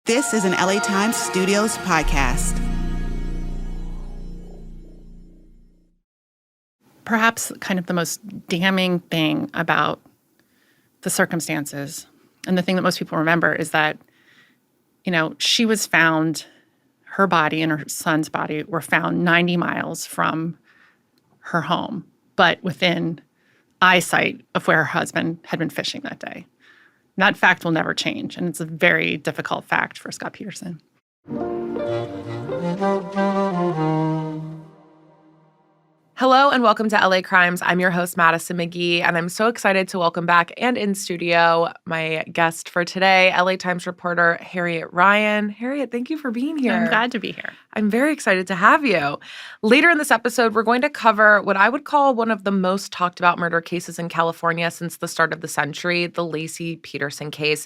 This is an LA Times Studios podcast. Perhaps kind of the most damning thing about the circumstances, and the thing that most people remember, is that, she was found, her body and her son's body were found 90 miles from her home, but within eyesight of where her husband had been fishing that day. And that fact will never change, and it's a very difficult fact for Scott Peterson. Hello and welcome to LA Crimes. I'm your host, Madison McGee, and I'm so excited to welcome back and in studio my guest for today, LA Times reporter Harriet Ryan. Harriet, thank you for being here. I'm glad to be here. I'm very excited to have you. Later in this episode, we're going to cover what I would call one of the most talked about murder cases in California since the start of the century, the Laci Peterson case.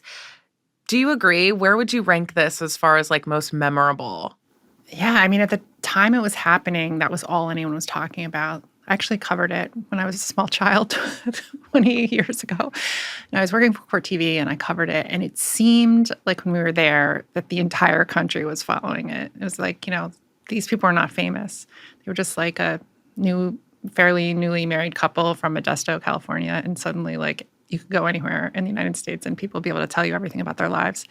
Do you agree? Where would you rank this as far as most memorable? Yeah, at the time it was happening, that was all anyone was talking about. I actually covered it when I was a small child 20 years ago. And I was working for Court TV, and I covered it. And it seemed like when we were there that the entire country was following it. It was like, these people are not famous. They were just like a fairly newly married couple from Modesto, California. And suddenly, you could go anywhere in the United States and people would be able to tell you everything about their lives.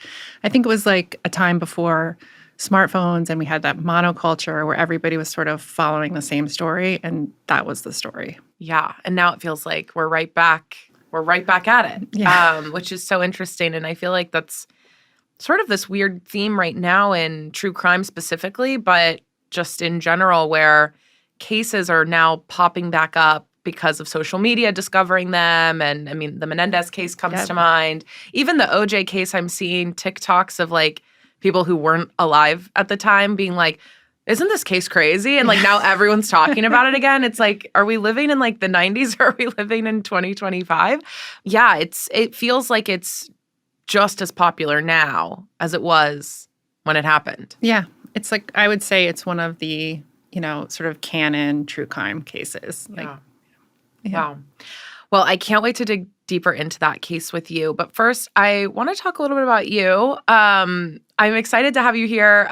I think it was like a time before smartphones, and we had that monoculture where everybody was sort of following the same story, and that was the story. Yeah, and now it feels like we're right back at it, which is so interesting. And I feel like that's sort of this weird theme right now in true crime specifically, but just in general, where cases are now popping back up because of social media discovering them. And the Menendez case comes to mind. Even the OJ case, I'm seeing TikToks of people who weren't alive at the time being like, isn't this case crazy? And now everyone's talking about it again. It's like, are we living in the 90s or are we living in 2025? Yeah, it feels like it's just as popular now as it was when it happened. Yeah, it's I would say it's one of the, sort of canon true crime cases. Yeah. Wow. Well, I can't wait to dig deeper into that case with you. But first, I want to talk a little bit about you. I'm excited to have you here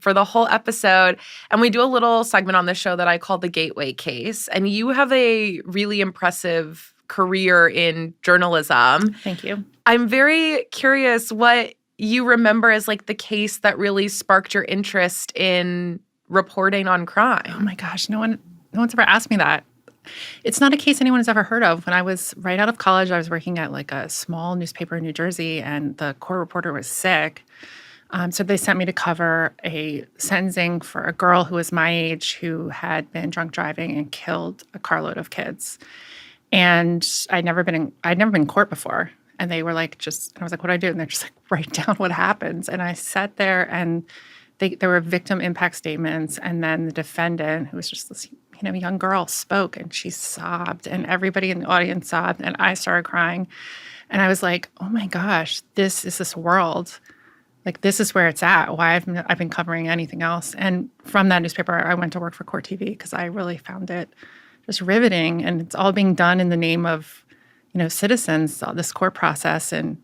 for the whole episode. And we do a little segment on this show that I call the Gateway Case. And you have a really impressive career in journalism. Thank you. I'm very curious what you remember as the case that really sparked your interest in reporting on crime. Oh my gosh, no one's ever asked me that. It's not a case anyone has ever heard of. When I was right out of college, I was working at a small newspaper in New Jersey, and the court reporter was sick. So they sent me to cover a sentencing for a girl who was my age who had been drunk driving and killed a carload of kids. And I'd never been in court before. And they were and I was like, what do I do? And they're just write down what happens. And I sat there, and there were victim impact statements. And then the defendant, who was just this young girl, spoke, and she sobbed, and everybody in the audience sobbed, and I started crying. And I was like, oh my gosh, this is this world. This is where it's at. Why I've been covering anything else. And from that newspaper, I went to work for Court TV because I really found it just riveting. And it's all being done in the name of, citizens, all this court process, and,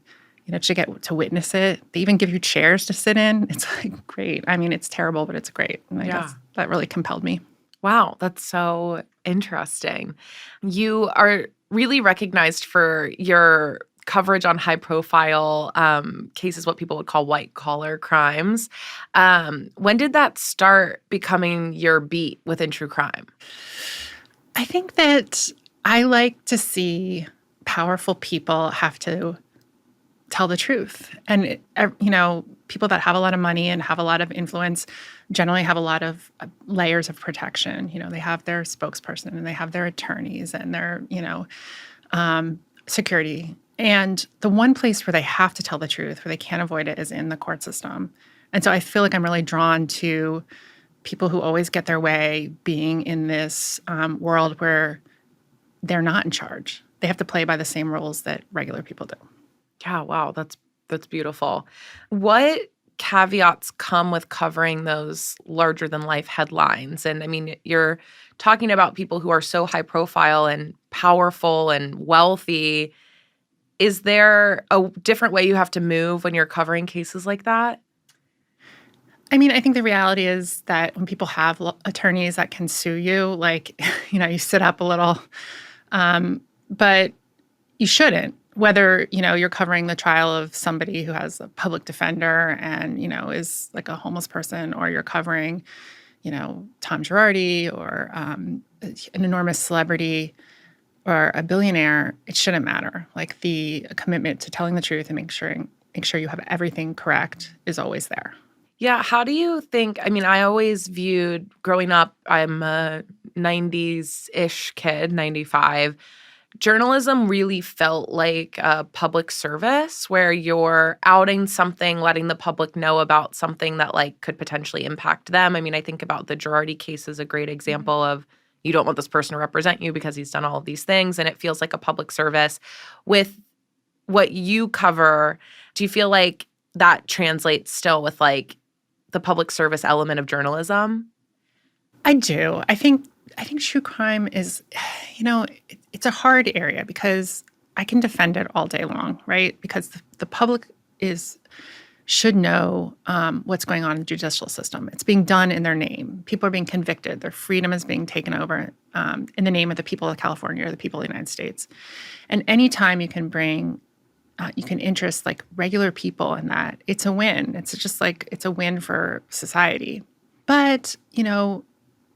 to get to witness it. They even give you chairs to sit in. It's great. It's terrible, but it's great. And I guess that really compelled me. Wow, that's so interesting. You are really recognized for your coverage on high-profile cases, what people would call white-collar crimes. When did that start becoming your beat within true crime? I think that I like to see powerful people have to tell the truth. And, people that have a lot of money and have a lot of influence generally have a lot of layers of protection. They have their spokesperson, and they have their attorneys, and their, security. And the one place where they have to tell the truth, where they can't avoid it, is in the court system. And so I feel like I'm really drawn to people who always get their way being in this world where they're not in charge. They have to play by the same rules that regular people do. Yeah, wow, that's beautiful. What caveats come with covering those larger-than-life headlines? And, you're talking about people who are so high-profile and powerful and wealthy. Is there a different way you have to move when you're covering cases like that? I mean, I think the reality is that when people have attorneys that can sue you, like, you sit up a little, but you shouldn't. Whether, you're covering the trial of somebody who has a public defender and, is like a homeless person, or you're covering, Tom Girardi or an enormous celebrity or a billionaire, it shouldn't matter. Like, the commitment to telling the truth and make sure you have everything correct is always there. Yeah. How do you think, I always viewed growing up, I'm a 90s-ish kid, 95. Journalism really felt like a public service where you're outing something, letting the public know about something that could potentially impact them. I think about the Girardi case as a great example of you don't want this person to represent you because he's done all of these things, and it feels like a public service. With what you cover, do you feel like that translates still with the public service element of journalism? I do. I think true crime is, it's a hard area because I can defend it all day long, right? Because the public should know what's going on in the judicial system. It's being done in their name. People are being convicted. Their freedom is being taken over in the name of the people of California or the people of the United States. And anytime you can bring you can interest regular people in that, it's a win. It's just it's a win for society. But,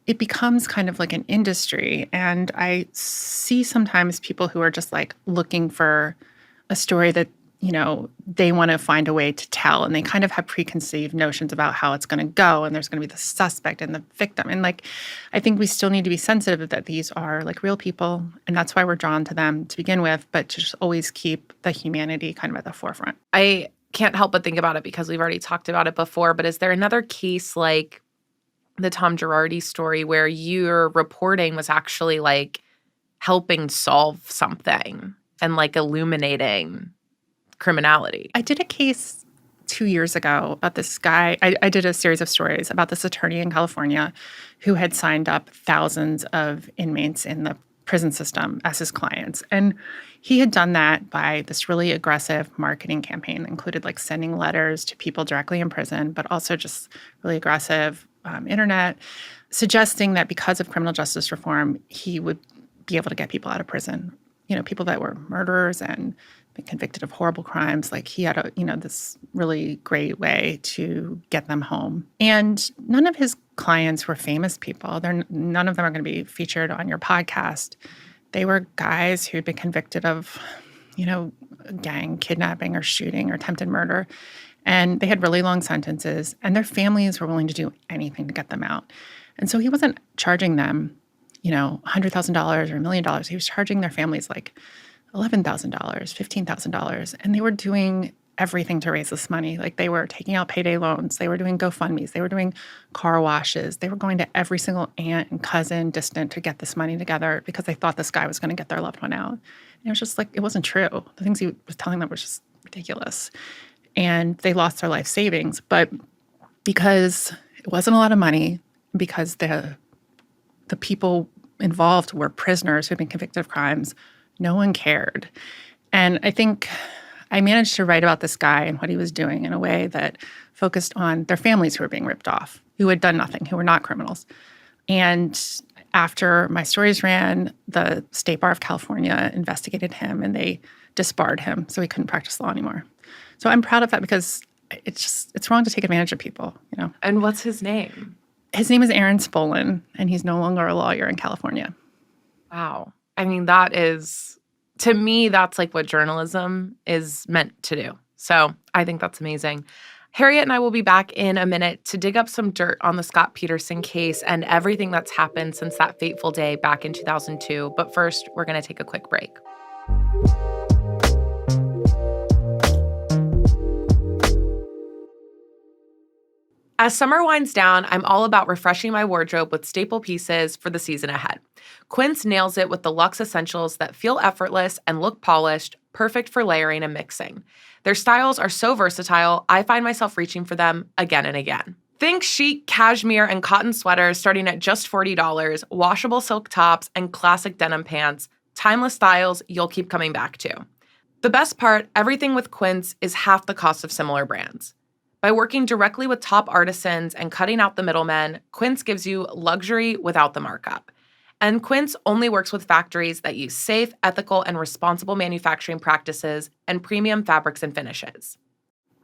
it becomes kind of like an industry. And I see sometimes people who are just looking for a story that, they want to find a way to tell. And they kind of have preconceived notions about how it's going to go. And there's going to be the suspect and the victim. And I think we still need to be sensitive that these are real people. And that's why we're drawn to them to begin with, but to just always keep the humanity kind of at the forefront. I can't help but think about it because we've already talked about it before, but is there another case like the Tom Girardi story where your reporting was actually helping solve something and illuminating criminality? I did a case 2 years ago about this guy. I did a series of stories about this attorney in California who had signed up thousands of inmates in the prison system as his clients. And he had done that by this really aggressive marketing campaign that included sending letters to people directly in prison, but also just really aggressive internet, suggesting that because of criminal justice reform, he would be able to get people out of prison. People that were murderers and been convicted of horrible crimes. He had this really great way to get them home. And none of his clients were famous people. None of them are going to be featured on your podcast. They were guys who'd been convicted of, gang kidnapping or shooting or attempted murder. And they had really long sentences, and their families were willing to do anything to get them out. And so he wasn't charging them, $100,000 or $1 million. He was charging their families $11,000, $15,000. And they were doing everything to raise this money. They were taking out payday loans. They were doing GoFundMes. They were doing car washes. They were going to every single aunt and cousin distant to get this money together because they thought this guy was going to get their loved one out. And it was just it wasn't true. The things he was telling them were just ridiculous. And they lost their life savings. But because it wasn't a lot of money, because the people involved were prisoners who had been convicted of crimes, no one cared. And I think I managed to write about this guy and what he was doing in a way that focused on their families who were being ripped off, who had done nothing, who were not criminals. And after my stories ran, the State Bar of California investigated him and they disbarred him so he couldn't practice law anymore. So I'm proud of that because it's wrong to take advantage of people, And what's his name? His name is Aaron Spolin, and he's no longer a lawyer in California. Wow. That is, to me, that's what journalism is meant to do. So I think that's amazing. Harriet and I will be back in a minute to dig up some dirt on the Scott Peterson case and everything that's happened since that fateful day back in 2002. But first, we're going to take a quick break. As summer winds down, I'm all about refreshing my wardrobe with staple pieces for the season ahead. Quince nails it with the luxe essentials that feel effortless and look polished, perfect for layering and mixing. Their styles are so versatile, I find myself reaching for them again and again. Think chic cashmere and cotton sweaters starting at just $40, washable silk tops, and classic denim pants, timeless styles you'll keep coming back to. The best part, everything with Quince is half the cost of similar brands. By working directly with top artisans and cutting out the middlemen, Quince gives you luxury without the markup. And Quince only works with factories that use safe, ethical, and responsible manufacturing practices and premium fabrics and finishes.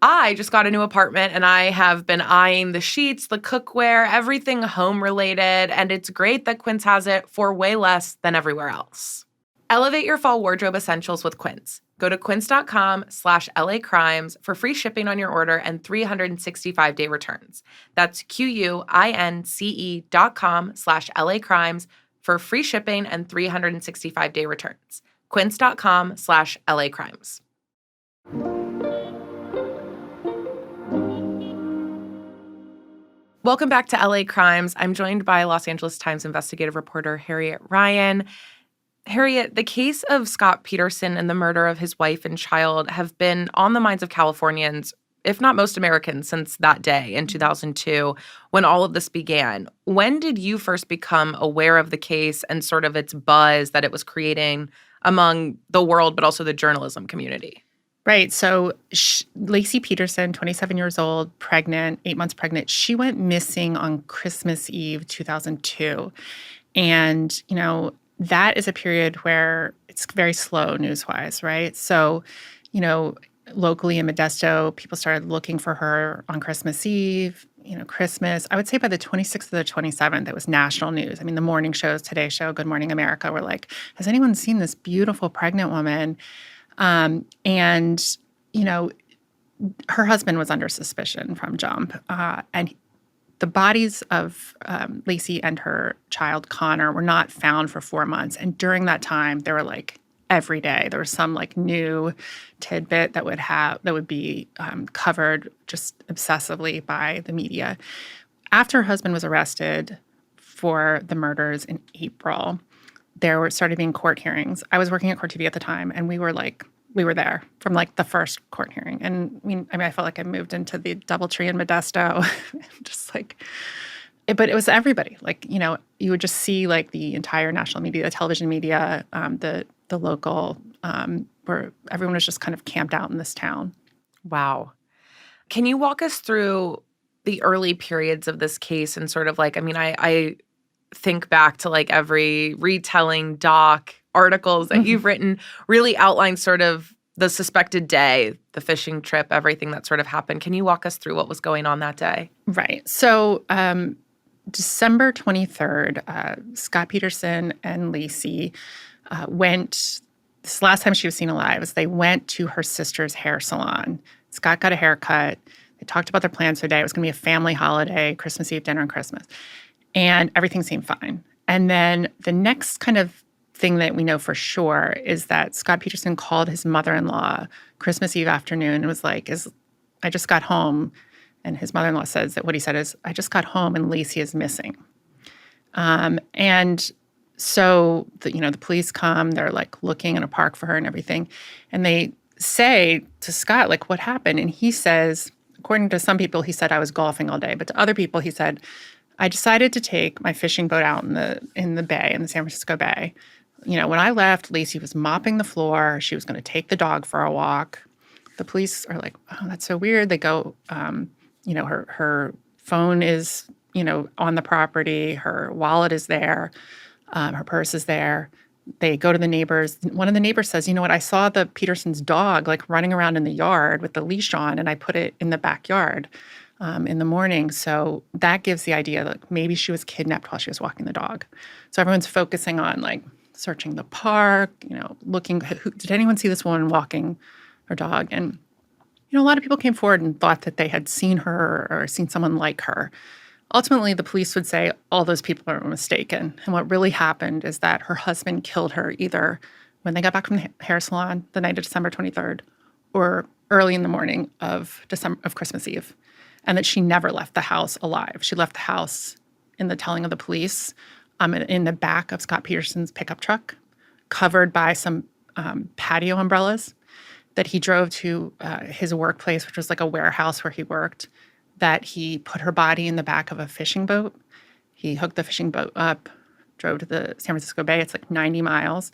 I just got a new apartment and I have been eyeing the sheets, the cookware, everything home related, and it's great that Quince has it for way less than everywhere else. Elevate your fall wardrobe essentials with Quince. Go to quince.com/LAcrimes for free shipping on your order and 365-day returns. That's QUINCE.com/LAcrimes for free shipping and 365-day returns. Quince.com/LAcrimes. Welcome back to LA Crimes. I'm joined by Los Angeles Times investigative reporter Harriet Ryan. Harriet, the case of Scott Peterson and the murder of his wife and child have been on the minds of Californians, if not most Americans, since that day in 2002 when all of this began. When did you first become aware of the case and sort of its buzz that it was creating among the world, but also the journalism community? Right. So Laci Peterson, 27 years old, pregnant, 8 months pregnant, she went missing on Christmas Eve 2002. And, that is a period where it's very slow news-wise, right? So, locally in Modesto, people started looking for her on Christmas Eve, Christmas. I would say by the 26th or the 27th, it was national news. I mean, the morning shows, Today Show, Good Morning America were like, has anyone seen this beautiful pregnant woman? And her husband was under suspicion from jump. And the bodies of Laci and her child, Connor, were not found for 4 months. And during that time, they were like every day. There was some like new tidbit that would be covered just obsessively by the media. After her husband was arrested for the murders in April, there started being court hearings. I was working at Court TV at the time, and we were there from like the first court hearing. And I felt like I moved into the DoubleTree in Modesto, just like, but it was everybody. Like, you would just see like the entire national media, the television media, the local, where everyone was just kind of camped out in this town. Wow. Can you walk us through the early periods of this case and sort of like, I think back to like every retelling doc, articles that you've written really outline sort of the suspected day, the fishing trip, everything that sort of happened. Can you walk us through what was going on that day? Right. So December 23rd, Scott Peterson and Laci went, this last time she was seen alive, is they went to her sister's hair salon. Scott got a haircut. They talked about their plans for the day. It was going to be a family holiday, Christmas Eve dinner and Christmas. And everything seemed fine. And then the next kind of thing that we know for sure is that Scott Peterson called his mother-in-law Christmas Eve afternoon and was like, I just got home. And his mother-in-law says that what he said is, I just got home and Laci is missing. And so, the police come, they're like looking in a park for her and everything. And they say to Scott, like, what happened? And he says, according to some people, he said, I was golfing all day. But to other people, he said, I decided to take my fishing boat out in the bay, in the San Francisco Bay. When I left, Laci was mopping the floor. She was going to take the dog for a walk. The police are like, oh, that's so weird. They go, her phone is, on the property. Her wallet is there. Her purse is there. They go to the neighbors. One of the neighbors says, you know what, I saw the Peterson's dog like running around in the yard with the leash on, and I put it in the backyard in the morning. So that gives the idea that maybe she was kidnapped while she was walking the dog. So everyone's focusing on like searching the park, looking, did anyone see this woman walking her dog? And, a lot of people came forward and thought that they had seen her or seen someone like her. Ultimately, the police would say all those people are mistaken. And what really happened is that her husband killed her either when they got back from the hair salon the night of December 23rd or early in the morning of Christmas Eve, and that she never left the house alive. She left the house, in the telling of the police, in the back of Scott Peterson's pickup truck, covered by some patio umbrellas that he drove to his workplace, which was like a warehouse where he worked, that he put her body in the back of a fishing boat. He hooked the fishing boat up, drove to the San Francisco Bay. It's like 90 miles,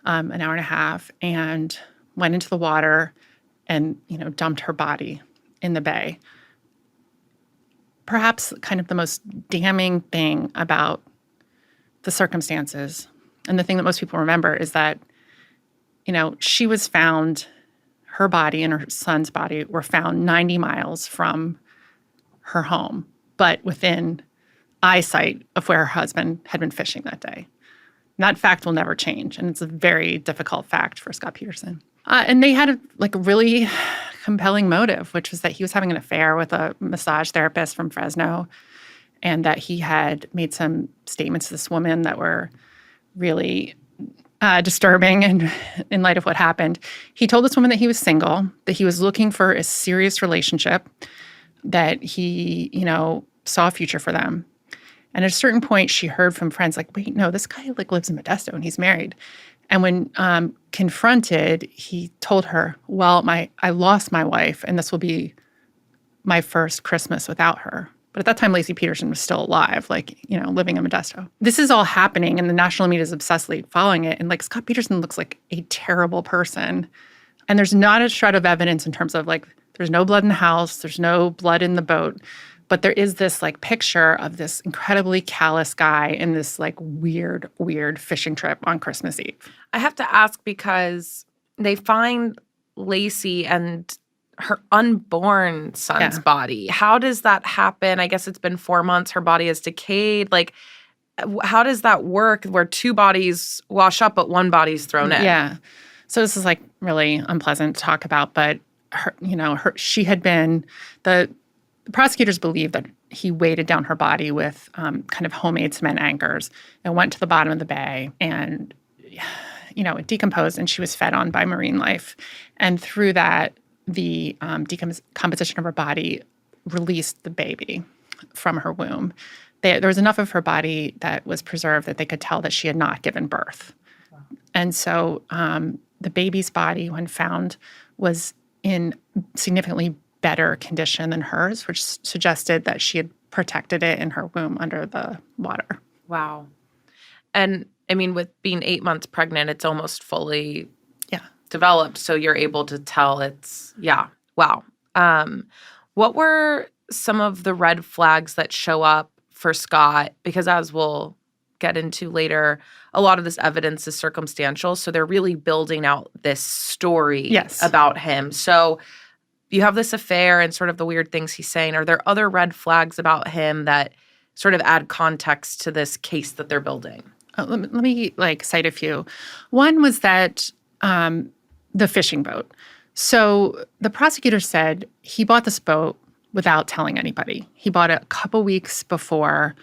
an hour and a half, and went into the water and, dumped her body in the bay. perhaps kind of the most damning thing about the circumstances, and the thing that most people remember, is that, she was found, her body and her son's body were found 90 miles from her home, but within eyesight of where her husband had been fishing that day. And that fact will never change, and it's a very difficult fact for Scott Peterson. And they had a really compelling motive, which was that he was having an affair with a massage therapist from Fresno, and that he had made some statements to this woman that were really disturbing. And in light of what happened, he told this woman that he was single, that he was looking for a serious relationship, that he, saw a future for them. And at a certain point, she heard from friends like, wait, no, this guy lives in Modesto and he's married. And when confronted, he told her, well, I lost my wife, and this will be my first Christmas without her. But at that time, Laci Peterson was still alive, living in Modesto. This is all happening, and the national media is obsessively following it. And Scott Peterson looks like a terrible person. And there's not a shred of evidence in terms of there's no blood in the house, there's no blood in the boat. But there is this picture of this incredibly callous guy in this weird fishing trip on Christmas Eve. I have to ask, because they find Laci and her unborn son's body. How does that happen? I guess it's been 4 months. Her body has decayed. How does that work where two bodies wash up, but one body's thrown in? Yeah. So this is really unpleasant to talk about, but she had been the prosecutors believe that he weighted down her body with kind of homemade cement anchors and went to the bottom of the bay, and it decomposed, and she was fed on by marine life. And through that, the decomposition of her body released the baby from her womb. There was enough of her body that was preserved that they could tell that she had not given birth. Wow. And so the baby's body, when found, was in significantly better condition than hers, which suggested that she had protected it in her womb under the water. Wow. And with being 8 months pregnant, it's almost fully developed. So you're able to tell wow. What were some of the red flags that show up for Scott? Because as we'll get into later, a lot of this evidence is circumstantial. So they're really building out this story about him. So you have this affair and sort of the weird things he's saying. Are there other red flags about him that sort of add context to this case that they're building? Let me cite a few. One was that the fishing boat. So the prosecutor said he bought this boat without telling anybody. He bought it a couple weeks before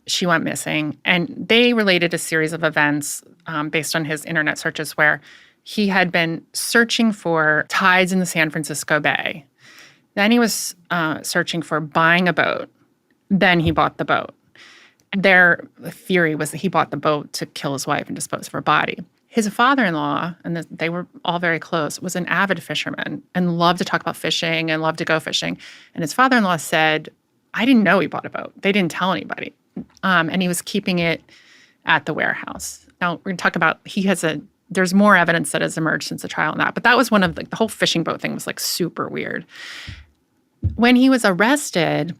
she went missing. And they related a series of events based on his internet searches where he had been searching for tides in the San Francisco Bay. Then he was searching for buying a boat. Then he bought the boat. Their theory was that he bought the boat to kill his wife and dispose of her body. His father-in-law, and they were all very close, was an avid fisherman and loved to talk about fishing and loved to go fishing. And his father-in-law said, I didn't know he bought a boat. They didn't tell anybody. And he was keeping it at the warehouse. Now, we're going to talk about, there's more evidence that has emerged since the trial on that. But that was one of the whole fishing boat thing was super weird. When he was arrested,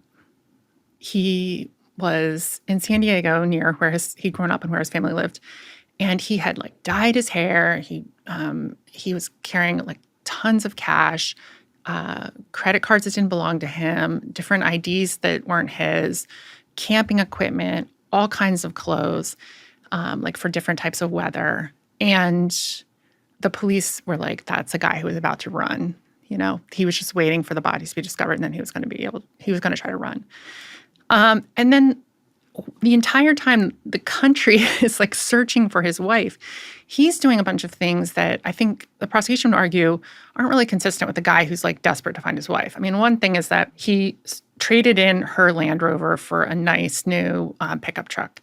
he was in San Diego near where he'd grown up and where his family lived. And he had dyed his hair. He was carrying tons of cash, credit cards that didn't belong to him, different IDs that weren't his, camping equipment, all kinds of clothes, for different types of weather. And the police were like, that's a guy who was about to run. He was just waiting for the bodies to be discovered, and then he was going to try to run. And then the entire time the country is searching for his wife, he's doing a bunch of things that I think the prosecution would argue aren't really consistent with the guy who's desperate to find his wife. One thing is that he traded in her Land Rover for a nice new pickup truck.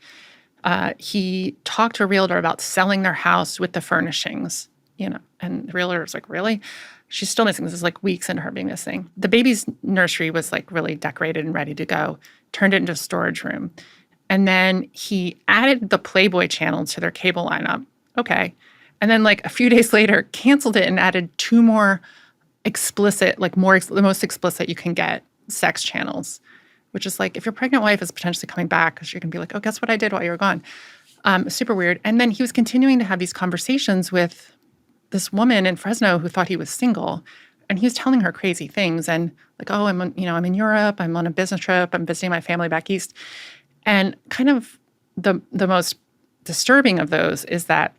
He talked to a realtor about selling their house with the furnishings, and the realtor was like, really? She's still missing. This is weeks into her being missing. The baby's nursery was really decorated and ready to go, turned it into a storage room. And then he added the Playboy channel to their cable lineup. Okay. And then a few days later, canceled it and added two more explicit, the most explicit you can get sex channels, which is like if your pregnant wife is potentially coming back because you're going to be like, oh, guess what I did while you were gone? Super weird. And then he was continuing to have these conversations with this woman in Fresno who thought he was single. And he was telling her crazy things and like, oh, I'm in Europe. I'm on a business trip. I'm visiting my family back east. And kind of the most disturbing of those is that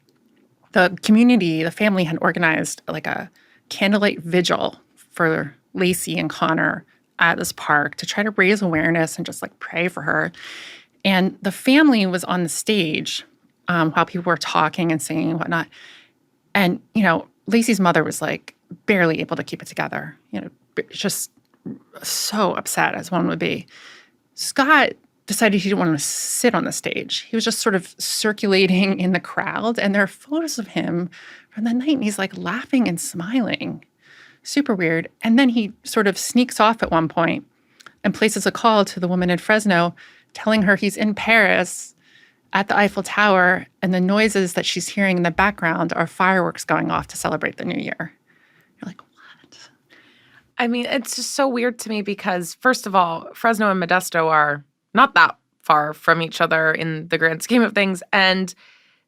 the community, the family had organized like a candlelight vigil for Laci and Connor at this park to try to raise awareness and just like pray for her. And the family was on the stage while people were talking and singing and whatnot. And, Laci's mother was like barely able to keep it together, just so upset as one would be. Scott decided he didn't want to sit on the stage. He was just sort of circulating in the crowd. And there are photos of him from the night and he's like laughing and smiling. Super weird. And then he sort of sneaks off at one point and places a call to the woman in Fresno telling her he's in Paris at the Eiffel Tower and the noises that she's hearing in the background are fireworks going off to celebrate the new year. You're like, what? I mean, it's just so weird to me because, first of all, Fresno and Modesto are not that far from each other in the grand scheme of things. And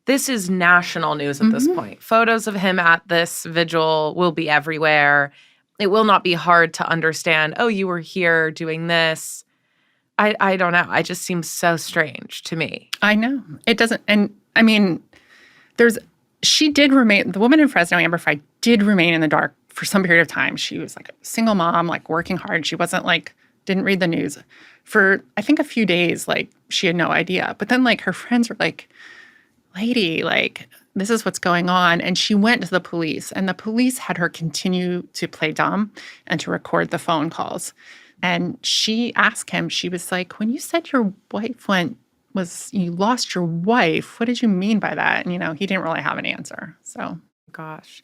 this is national news at this point. Photos of him at this vigil will be everywhere. It will not be hard to understand, oh, you were here doing this. I don't know. It just seems so strange to me. I know. It doesn't. And I mean, she did remain, the woman in Fresno, Amber Frey, did remain in the dark for some period of time. She was like a single mom, like working hard. She wasn't like, didn't read the news. For, I think, a few days, like, she had no idea. But then, like, her friends were like, lady, like, this is what's going on. And she went to the police. And the police had her continue to play dumb and to record the phone calls. And she asked him, she was like, when you said your wife you lost your wife, what did you mean by that? And, he didn't really have an answer. So, gosh.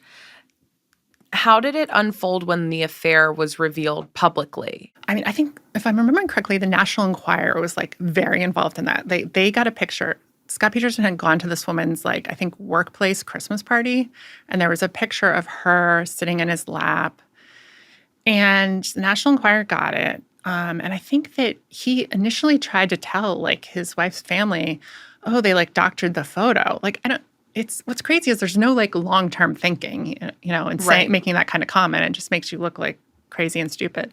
How did it unfold when the affair was revealed publicly? I mean, I think if I'm remembering correctly, the National Enquirer was like very involved in that. They got a picture. Scott Peterson had gone to this woman's like, I think, workplace Christmas party. And there was a picture of her sitting in his lap. And the National Enquirer got it. And I think that he initially tried to tell like his wife's family, oh, they like doctored the photo. Like, what's crazy is there's no like long-term thinking, and making that kind of comment. It just makes you look like crazy and stupid.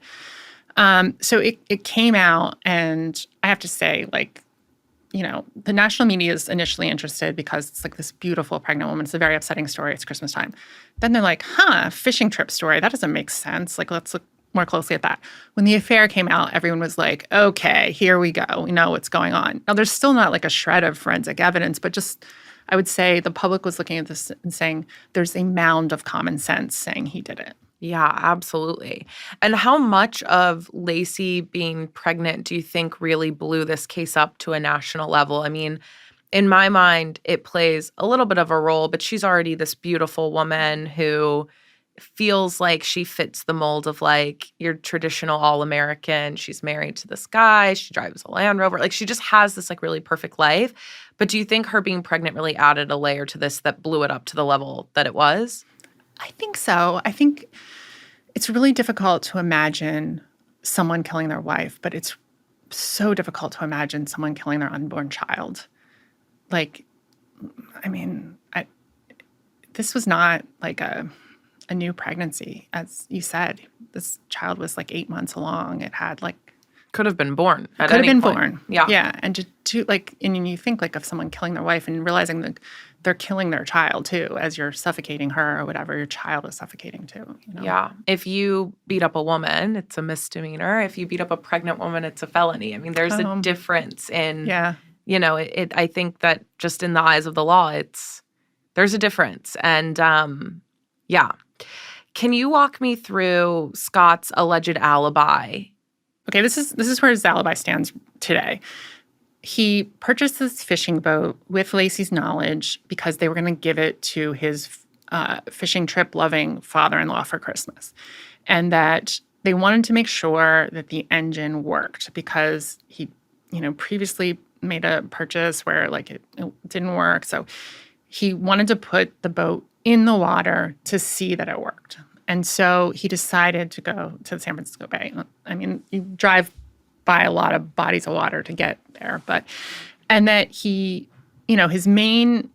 So it came out, and I have to say, like, the national media is initially interested because it's like this beautiful pregnant woman. It's a very upsetting story. It's Christmas time. Then they're like, fishing trip story. That doesn't make sense. Like, let's look more closely at that. When the affair came out, everyone was like, okay, here we go. We know what's going on. Now, there's still not like a shred of forensic evidence, but just I would say the public was looking at this and saying there's a mound of common sense saying he did it. Yeah, absolutely. And how much of Laci being pregnant do you think really blew this case up to a national level? I mean, in my mind, it plays a little bit of a role, but she's already this beautiful woman who feels like she fits the mold of like your traditional all-American. She's married to this guy. She drives a Land Rover. Like, she just has this like really perfect life. But do you think her being pregnant really added a layer to this that blew it up to the level that it was? I think so. I think it's really difficult to imagine someone killing their wife, but it's so difficult to imagine someone killing their unborn child. Like, I mean, this was not like a new pregnancy. As you said, this child was like 8 months along. It had like... Could have been born at could any have been point. born. Yeah. Yeah. And to like, and you think like of someone killing their wife and realizing that they're killing their child too, as you're suffocating her or whatever, your child is suffocating too. Yeah. If you beat up a woman, it's a misdemeanor. If you beat up a pregnant woman, it's a felony. I mean, there's a difference in, I think that just in the eyes of the law, there's a difference. And Can you walk me through Scott's alleged alibi? Okay, this is where his alibi stands today. He purchased this fishing boat with Laci's knowledge because they were going to give it to his fishing trip-loving father-in-law for Christmas. And that they wanted to make sure that the engine worked because he, previously made a purchase where like it didn't work. So he wanted to put the boat in the water to see that it worked. And so he decided to go to the San Francisco Bay. I mean, you drive by a lot of bodies of water to get there. And that he, his main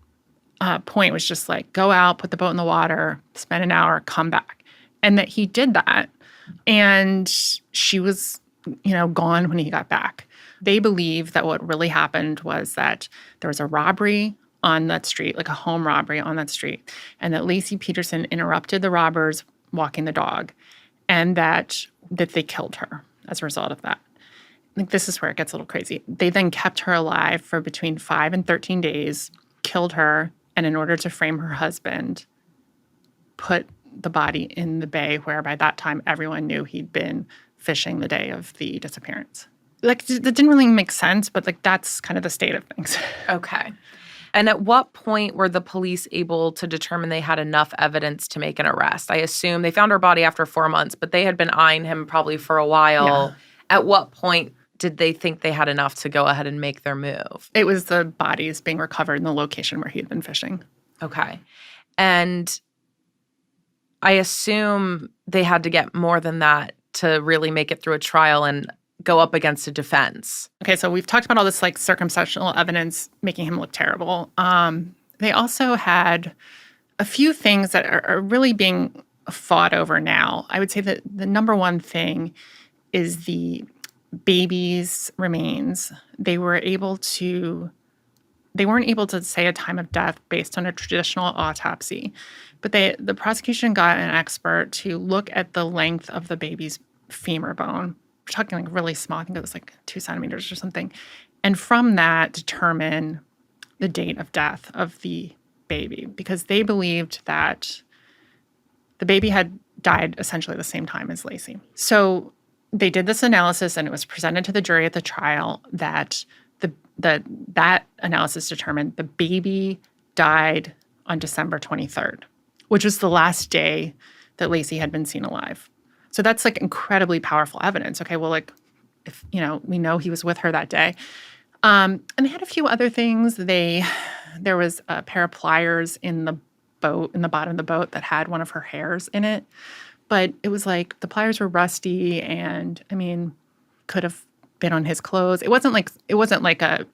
point was just like, go out, put the boat in the water, spend an hour, come back. And that he did that. And she was, gone when he got back. They believe that what really happened was that there was a robbery on that street, like a home robbery on that street, and that Laci Peterson interrupted the robbers walking the dog, and that they killed her as a result of that. Like, this is where it gets a little crazy. They then kept her alive for between 5 and 13 days, killed her, and in order to frame her husband, put the body in the bay where by that time everyone knew he'd been fishing the day of the disappearance. Like, that didn't really make sense, but like that's kind of the state of things. Okay. And at what point were the police able to determine they had enough evidence to make an arrest? I assume they found her body after 4 months, but they had been eyeing him probably for a while. Yeah. At what point did they think they had enough to go ahead and make their move? It was the bodies being recovered in the location where he had been fishing. Okay. And I assume they had to get more than that to really make it through a trial and go up against a defense. Okay, so we've talked about all this like circumstantial evidence making him look terrible. They also had a few things that are really being fought over now. I would say that the number one thing is the baby's remains. They weren't able to say a time of death based on a traditional autopsy, but the prosecution got an expert to look at the length of the baby's femur bone. We're talking like really small. I think it was like 2 centimeters or something. And from that, determine the date of death of the baby, because they believed that the baby had died essentially the same time as Laci. So they did this analysis, and it was presented to the jury at the trial that that analysis determined the baby died on December 23rd, which was the last day that Laci had been seen alive. So that's like incredibly powerful evidence. Okay, well, like, if we know he was with her that day. And they had a few other things. There was a pair of pliers in the boat, in the bottom of the boat, that had one of her hairs in it. But it was like the pliers were rusty, and I mean, could have been on his clothes. It wasn't like a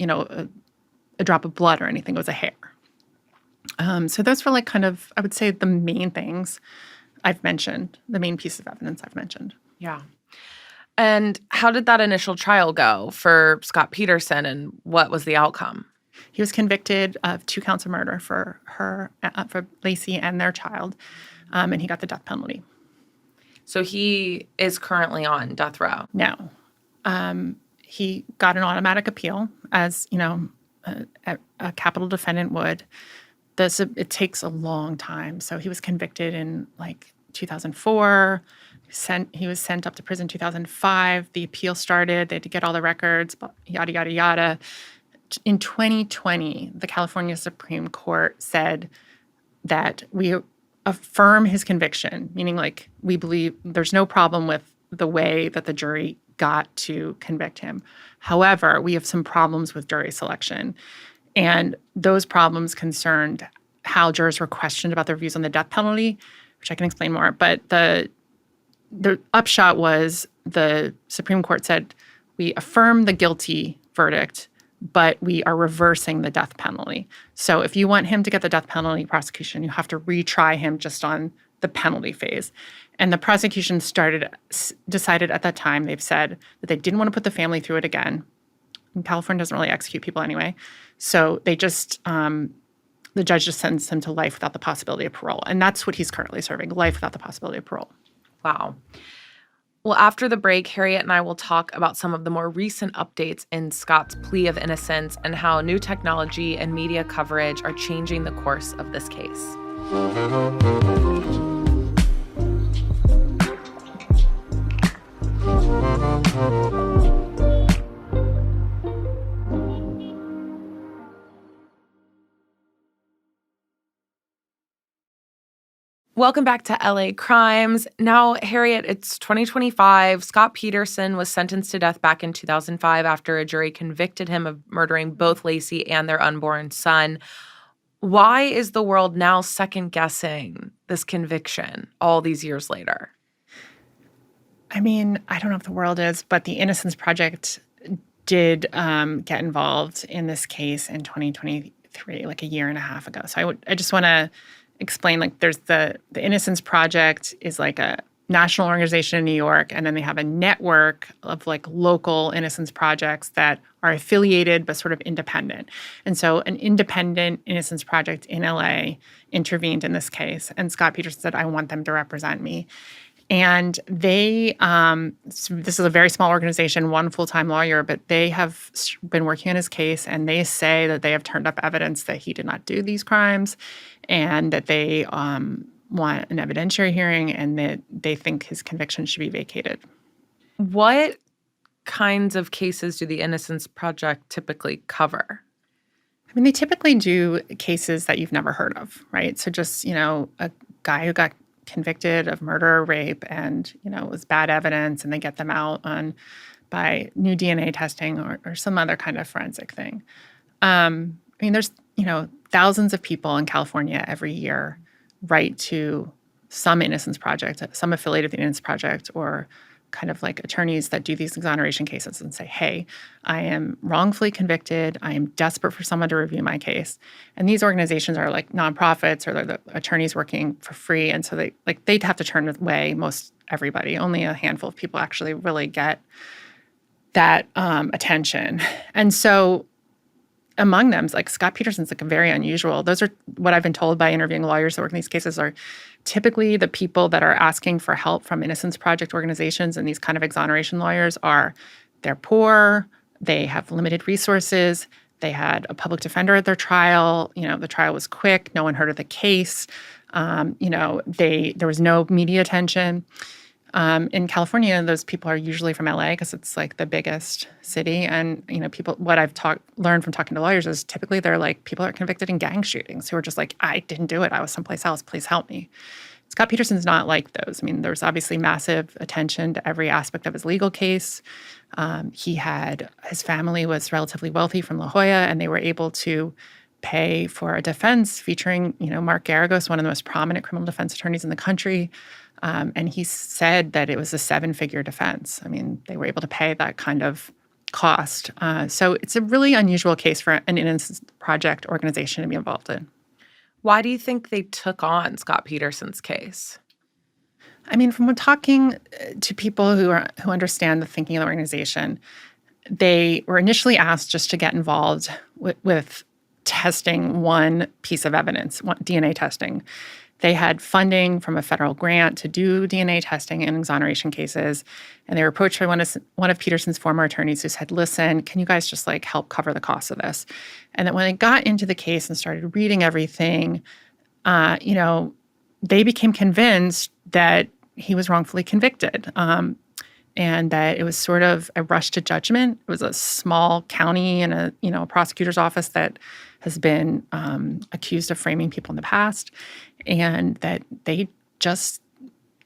drop of blood or anything. It was a hair. So those were like kind of, I would say, the main things I've mentioned, the main piece of evidence I've mentioned. Yeah. And how did that initial trial go for Scott Peterson, and what was the outcome? He was convicted of 2 counts of murder for Laci and their child, and he got the death penalty. So he is currently on death row? No. He got an automatic appeal, as a capital defendant would. It takes a long time. So he was convicted in like 2004. He was sent up to prison 2005. The appeal started. They had to get all the records, yada, yada, yada. In 2020, the California Supreme Court said that we affirm his conviction, meaning like we believe there's no problem with the way that the jury got to convict him. However, we have some problems with jury selection. And those problems concerned how jurors were questioned about their views on the death penalty, which I can explain more. But the upshot was the Supreme Court said, we affirm the guilty verdict, but we are reversing the death penalty. So if you want him to get the death penalty prosecution, you have to retry him just on the penalty phase. And the prosecution decided at that time, they've said that they didn't want to put the family through it again. And California doesn't really execute people anyway. So they just, the judge just sentenced him to life without the possibility of parole. And that's what he's currently serving, life without the possibility of parole. Wow. Well, after the break, Harriet and I will talk about some of the more recent updates in Scott's plea of innocence and how new technology and media coverage are changing the course of this case. Welcome back to LA Crimes. Now, Harriet, it's 2025. Scott Peterson was sentenced to death back in 2005 after a jury convicted him of murdering both Laci and their unborn son. Why is the world now second-guessing this conviction all these years later? I mean, I don't know if the world is, but the Innocence Project did get involved in this case in 2023, like a year and a half ago. So I just want to explain, like, there's the Innocence Project is like a national organization in New York, and then they have a network of like local Innocence Projects that are affiliated but sort of independent. And so an independent Innocence Project in LA intervened in this case, and Scott Peterson said, I want them to represent me. And they, this is a very small organization, one full-time lawyer, but they have been working on his case, and they say that they have turned up evidence that he did not do these crimes, and that they want an evidentiary hearing, and that they think his conviction should be vacated. What kinds of cases do the Innocence Project typically cover? I mean, they typically do cases that you've never heard of, right? So just, a guy who got convicted of murder or rape and, it was bad evidence, and they get them out by new DNA testing or some other kind of forensic thing. I mean, there's, thousands of people in California every year write to some Innocence Project, some affiliate of the Innocence Project, or kind of like attorneys that do these exoneration cases and say, hey, I am wrongfully convicted. I am desperate for someone to review my case. And these organizations are like nonprofits, or they're the attorneys working for free. And so they'd have to turn away most everybody. Only a handful of people actually really get that attention. And so among them, like Scott Peterson's like a very unusual. Those are what I've been told by interviewing lawyers that work in these cases are typically the people that are asking for help from Innocence Project organizations and these kind of exoneration lawyers they're poor, they have limited resources, they had a public defender at their trial, the trial was quick, no one heard of the case, there was no media attention. In California, those people are usually from LA because it's like the biggest city. And, people, what I've learned from talking to lawyers is typically they're like people are convicted in gang shootings who are just like, I didn't do it. I was someplace else. Please help me. Scott Peterson's not like those. I mean, there's obviously massive attention to every aspect of his legal case. His family was relatively wealthy from La Jolla, and they were able to pay for a defense featuring, Mark Garagos, one of the most prominent criminal defense attorneys in the country. And he said that it was a 7-figure defense. I mean, they were able to pay that kind of cost. So it's a really unusual case for an Innocence Project organization to be involved in. Why do you think they took on Scott Peterson's case? I mean, from talking to people who understand the thinking of the organization, they were initially asked just to get involved with testing one piece of evidence, DNA testing. They had funding from a federal grant to do DNA testing in exoneration cases, and they were approached by one of Peterson's former attorneys who said, listen, can you guys just like help cover the cost of this? And then when they got into the case and started reading everything, they became convinced that he was wrongfully convicted, and that it was sort of a rush to judgment. It was a small county and a prosecutor's office that has been accused of framing people in the past, and that they just,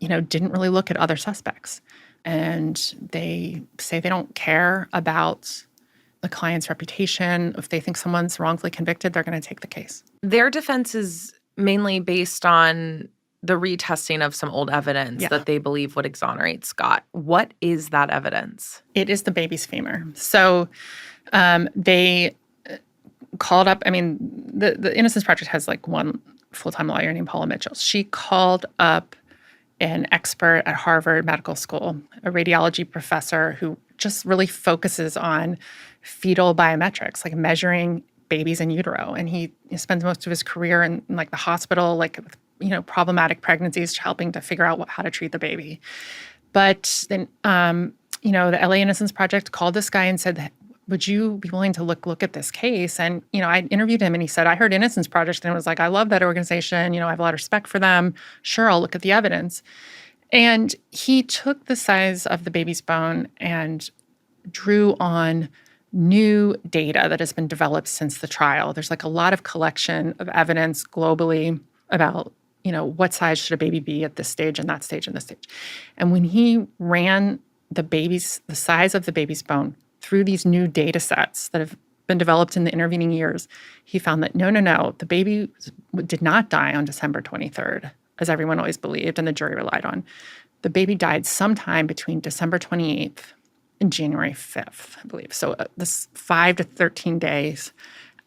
didn't really look at other suspects. And they say they don't care about the client's reputation. If they think someone's wrongfully convicted, they're going to take the case. Their defense is mainly based on the retesting of some old evidence that they believe would exonerate Scott. What is that evidence? It is the baby's femur. So they called up, the Innocence Project has like one full-time lawyer named Paula Mitchell. She called up an expert at Harvard Medical School, a radiology professor who just really focuses on fetal biometrics, like measuring babies in utero. And he spends most of his career in like the hospital, like, problematic pregnancies, helping to figure out how to treat the baby. But then, the LA Innocence Project called this guy and said, would you be willing to look at this case? And, I interviewed him and he said, I heard Innocence Project and was like, I love that organization. I have a lot of respect for them. Sure, I'll look at the evidence. And he took the size of the baby's bone and drew on new data that has been developed since the trial. There's like a lot of collection of evidence globally about, what size should a baby be at this stage and that stage and this stage. And when he ran the size of the baby's bone through these new data sets that have been developed in the intervening years, he found that no, the baby did not die on December 23rd, as everyone always believed and the jury relied on. The baby died sometime between December 28th and January 5th, I believe. So this 5 to 13 days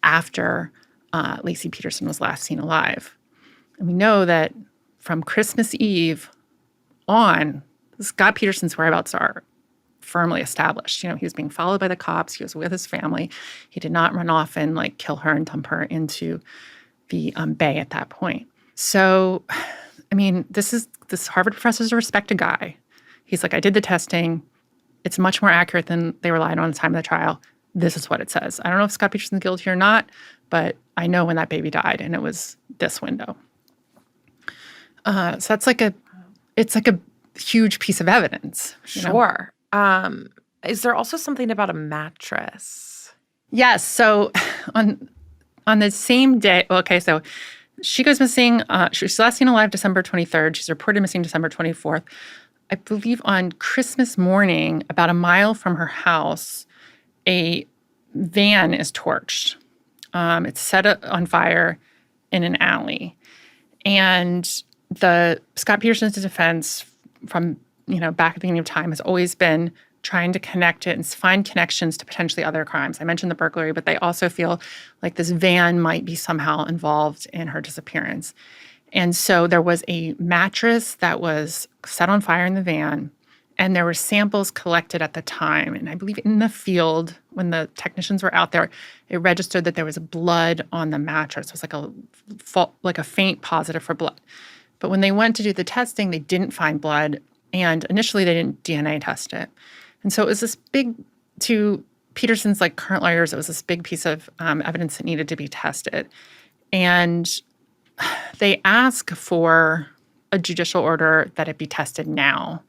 after Laci Peterson was last seen alive. And we know that from Christmas Eve on, Scott Peterson's whereabouts are firmly established. He was being followed by the cops. He was with his family. He did not run off and kill her and dump her into the bay at that point. So, this Harvard professor's a respected guy. He's like, I did the testing. It's much more accurate than they relied on at the time of the trial. This is what it says. I don't know if Scott Peterson's guilty or not, but I know when that baby died, and it was this window. So that's it's like a huge piece of evidence. Sure. Is there also something about a mattress? Yes. So on the same day, so she goes missing. She was last seen alive December 23rd. She's reported missing December 24th. I believe on Christmas morning, about a mile from her house, a van is torched. It's set on fire in an alley. And the Scott Peterson's defense from, back at the beginning of time has always been trying to connect it and find connections to potentially other crimes. I mentioned the burglary, but they also feel like this van might be somehow involved in her disappearance. And so there was a mattress that was set on fire in the van, and there were samples collected at the time. And I believe in the field, when the technicians were out there, it registered that there was blood on the mattress. It was like a faint positive for blood. But when they went to do the testing, they didn't find blood. And initially, they didn't DNA test it. And so it was this big, to Peterson's current lawyers, it was this big piece of evidence that needed to be tested. And they asked for a judicial order that it be tested now.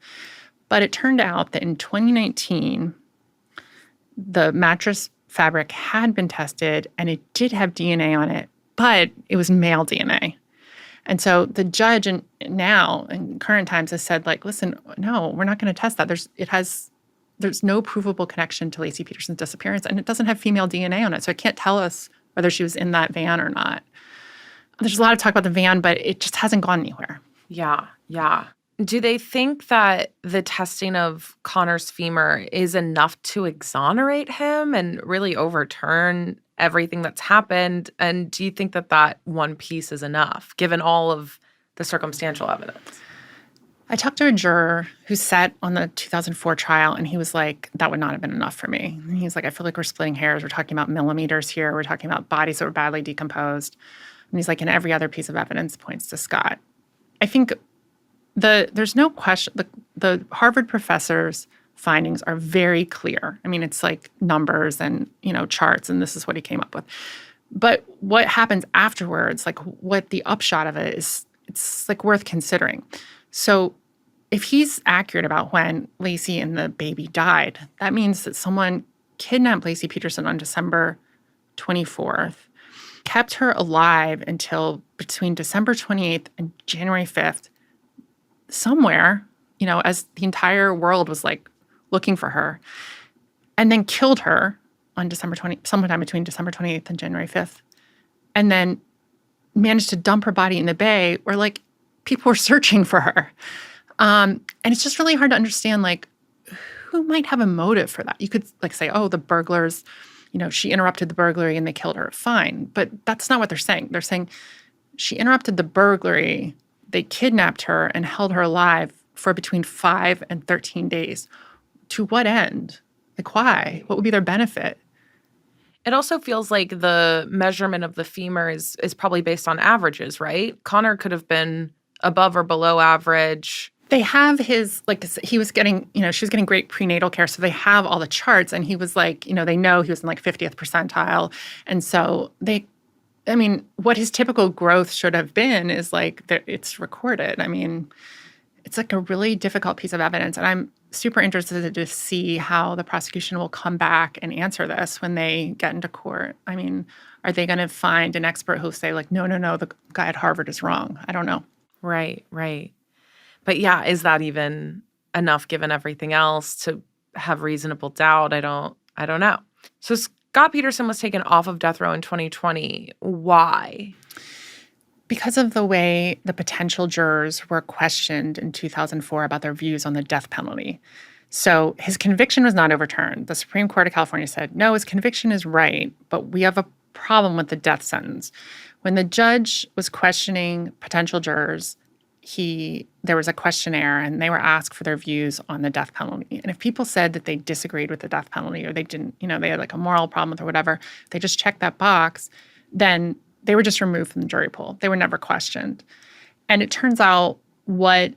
But it turned out that in 2019, the mattress fabric had been tested and it did have DNA on it, but it was male DNA. And so the judge now in current times has said, listen, no, we're not going to test that. There's no provable connection to Laci Peterson's disappearance, and it doesn't have female DNA on it. So it can't tell us whether she was in that van or not. There's a lot of talk about the van, but it just hasn't gone anywhere. Yeah. Do they think that the testing of Connor's femur is enough to exonerate him and really overturn everything that's happened? And do you think that one piece is enough, given all of the circumstantial evidence? I talked to a juror who sat on the 2004 trial, and he was like, that would not have been enough for me. And he's like, I feel like we're splitting hairs. We're talking about millimeters here. We're talking about bodies that were badly decomposed. And he's like, and every other piece of evidence points to Scott. I think there's no question. The Harvard professor's findings are very clear. I mean, it's like numbers and, charts, and this is what he came up with. But what happens afterwards, what the upshot of it is, it's worth considering. So if he's accurate about when Laci and the baby died, that means that someone kidnapped Laci Peterson on December 24th, kept her alive until between December 28th and January 5th, somewhere, as the entire world was looking for her, and then killed her on sometime between December 28th and January 5th, and then managed to dump her body in the bay where people were searching for her. And it's just really hard to understand who might have a motive for that. You could say, oh, the burglars, she interrupted the burglary and they killed her. Fine. But that's not what they're saying. They're saying she interrupted the burglary, they kidnapped her and held her alive for between 5 and 13 days. To what end? Why? What would be their benefit? It also feels like the measurement of the femur is probably based on averages, right? Connor could have been above or below average. They have his, he was getting, she was getting great prenatal care. So they have all the charts, and he was they know he was in 50th percentile. And so what his typical growth should have been is it's recorded. It's a really difficult piece of evidence. And I'm super interested to see how the prosecution will come back and answer this when they get into court. Are they going to find an expert who'll say no, the guy at Harvard is wrong? I don't know. Right. But yeah, is that even enough given everything else to have reasonable doubt? I don't know. So Scott Peterson was taken off of death row in 2020. Why? Because of the way the potential jurors were questioned in 2004 about their views on the death penalty. So his conviction was not overturned. The Supreme Court of California said, no, his conviction is right, but we have a problem with the death sentence. When the judge was questioning potential jurors, there was a questionnaire and they were asked for their views on the death penalty. And if people said that they disagreed with the death penalty or they didn't, they had like a moral problem with it or whatever, they just checked that box, then they were just removed from the jury pool. They were never questioned. And it turns out what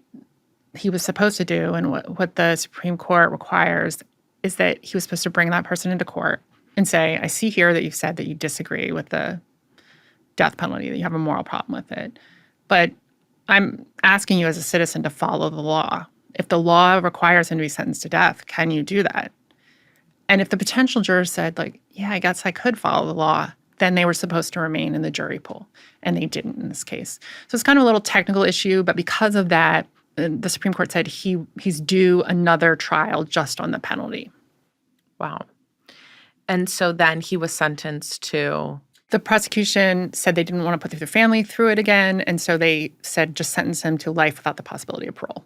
he was supposed to do and what the Supreme Court requires is that he was supposed to bring that person into court and say, I see here that you've said that you disagree with the death penalty, that you have a moral problem with it. But I'm asking you as a citizen to follow the law. If the law requires him to be sentenced to death, can you do that? And if the potential jurors said, like, yeah, I guess I could follow the law, then they were supposed to remain in the jury pool. And they didn't in this case. So it's kind of a little technical issue, but because of that, the Supreme Court said he's due another trial just on the penalty. Wow. And so then he was sentenced to... The prosecution said they didn't want to put their family through it again, and so they said just sentence him to life without the possibility of parole.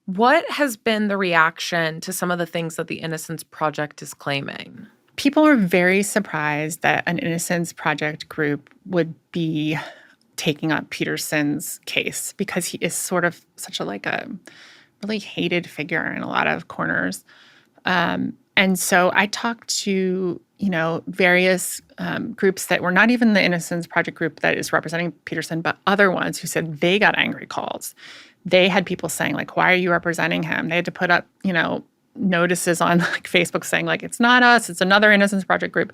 What has been the reaction to some of the things that the Innocence Project is claiming? People are very surprised that an Innocence Project group would be taking up Peterson's case because he is sort of such a really hated figure in a lot of corners. And so I talked to, various groups that were not even the Innocence Project group that is representing Peterson, but other ones who said they got angry calls. They had people saying, like, why are you representing him? They had to put up, notices on Facebook saying, like, it's not us, it's another Innocence Project group.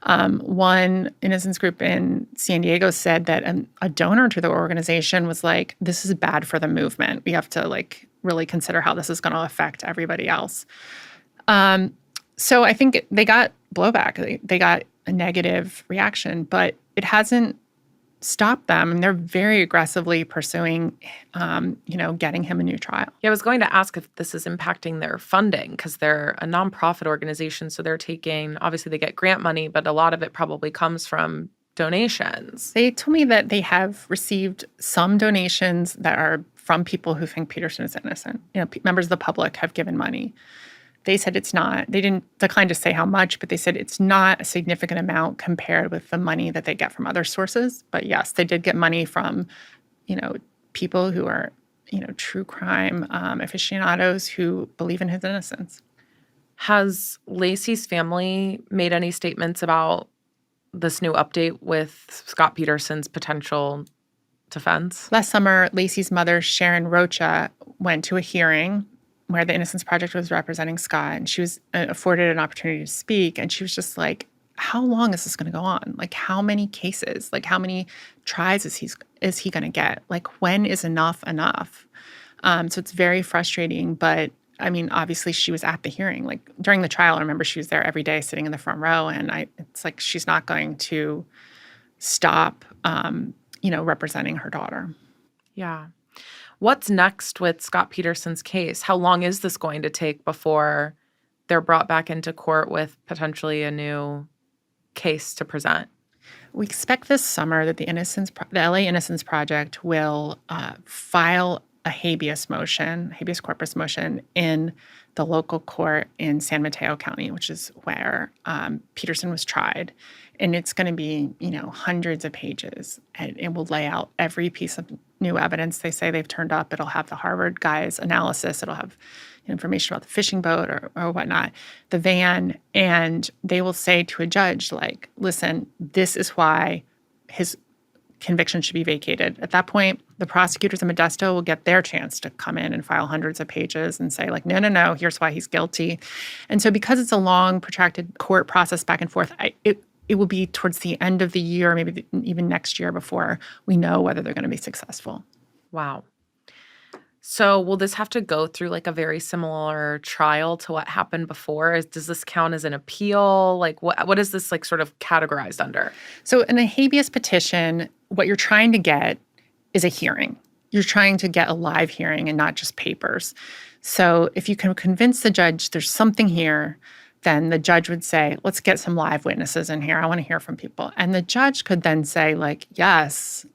One Innocence group in San Diego said that a donor to the organization was like, this is bad for the movement. We have to, really consider how this is going to affect everybody else. So I think they got blowback. They got a negative reaction, but it hasn't stopped them. And they're very aggressively pursuing, getting him a new trial. Yeah, I was going to ask if this is impacting their funding because they're a nonprofit organization. So they're obviously they get grant money, but a lot of it probably comes from donations. They told me that they have received some donations that are from people who think Peterson is innocent. Members of the public have given money. They said it's not. They didn't decline to say how much, but they said it's not a significant amount compared with the money that they get from other sources. But yes, they did get money from, people who are, true crime aficionados who believe in his innocence. Has Laci's family made any statements about this new update with Scott Peterson's potential defense? Last summer, Laci's mother, Sharon Rocha, went to a hearing where the Innocence Project was representing Scott, and she was afforded an opportunity to speak, and she was just like, how long is this going to go on? Like, how many cases? Like, how many tries is he going to get? Like, when is enough enough? So it's very frustrating, but I mean, obviously she was at the hearing. Like, during the trial, I remember she was there every day sitting in the front row, and it's like she's not going to stop, representing her daughter. Yeah. What's next with Scott Peterson's case? How long is this going to take before they're brought back into court with potentially a new case to present? We expect this summer that the LA Innocence Project will file a habeas corpus motion in the local court in San Mateo County, which is where Peterson was tried. And it's going to be, hundreds of pages. And it will lay out every piece of new evidence they say they've turned up. It'll have the Harvard guy's analysis. It'll have information about the fishing boat or whatnot, the van. And they will say to a judge, like, listen, this is why his conviction should be vacated. At that point, the prosecutors in Modesto will get their chance to come in and file hundreds of pages and say, like, no, here's why he's guilty. And so because it's a long, protracted court process back and forth, it will be towards the end of the year, maybe even next year, before we know whether they're going to be successful. Wow. So will this have to go through like a very similar trial to what happened before? Does this count as an appeal? Like what is this like sort of categorized under? So in a habeas petition, what you're trying to get is a hearing. You're trying to get a live hearing and not just papers. So if you can convince the judge there's something here then the judge would say, let's get some live witnesses in here. I want to hear from people. And the judge could then say, like, yes,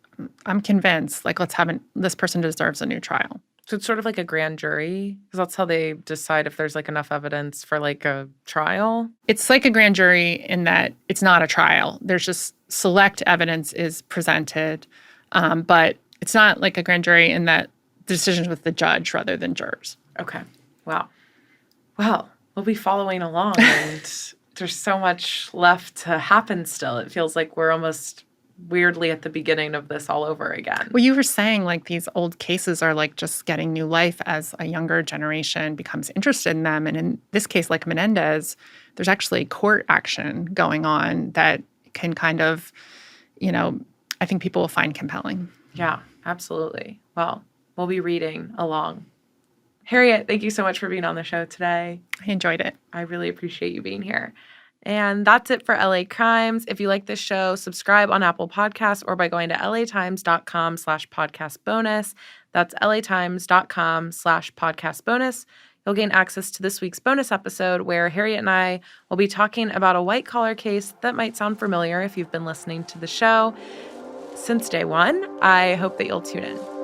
I'm convinced. Like, this person deserves a new trial. So it's sort of like a grand jury, because that's how they decide if there's like enough evidence for like a trial. It's like a grand jury in that it's not a trial. There's just select evidence is presented, but it's not like a grand jury in that the decision's with the judge rather than jurors. Okay. Wow. Well, we'll be following along, and there's so much left to happen still. It feels like we're almost weirdly at the beginning of this all over again. Well, you were saying like these old cases are like just getting new life as a younger generation becomes interested in them. And in this case, like Menendez, there's actually court action going on that can kind of, I think people will find compelling. Yeah, absolutely. Well, we'll be reading along. Harriet, thank you so much for being on the show today. I enjoyed it. I really appreciate you being here. And that's it for LA Crimes. If you like this show, subscribe on Apple Podcasts or by going to latimes.com/podcast bonus. That's latimes.com/podcast bonus. You'll gain access to this week's bonus episode where Harriet and I will be talking about a white-collar case that might sound familiar if you've been listening to the show since day one. I hope that you'll tune in.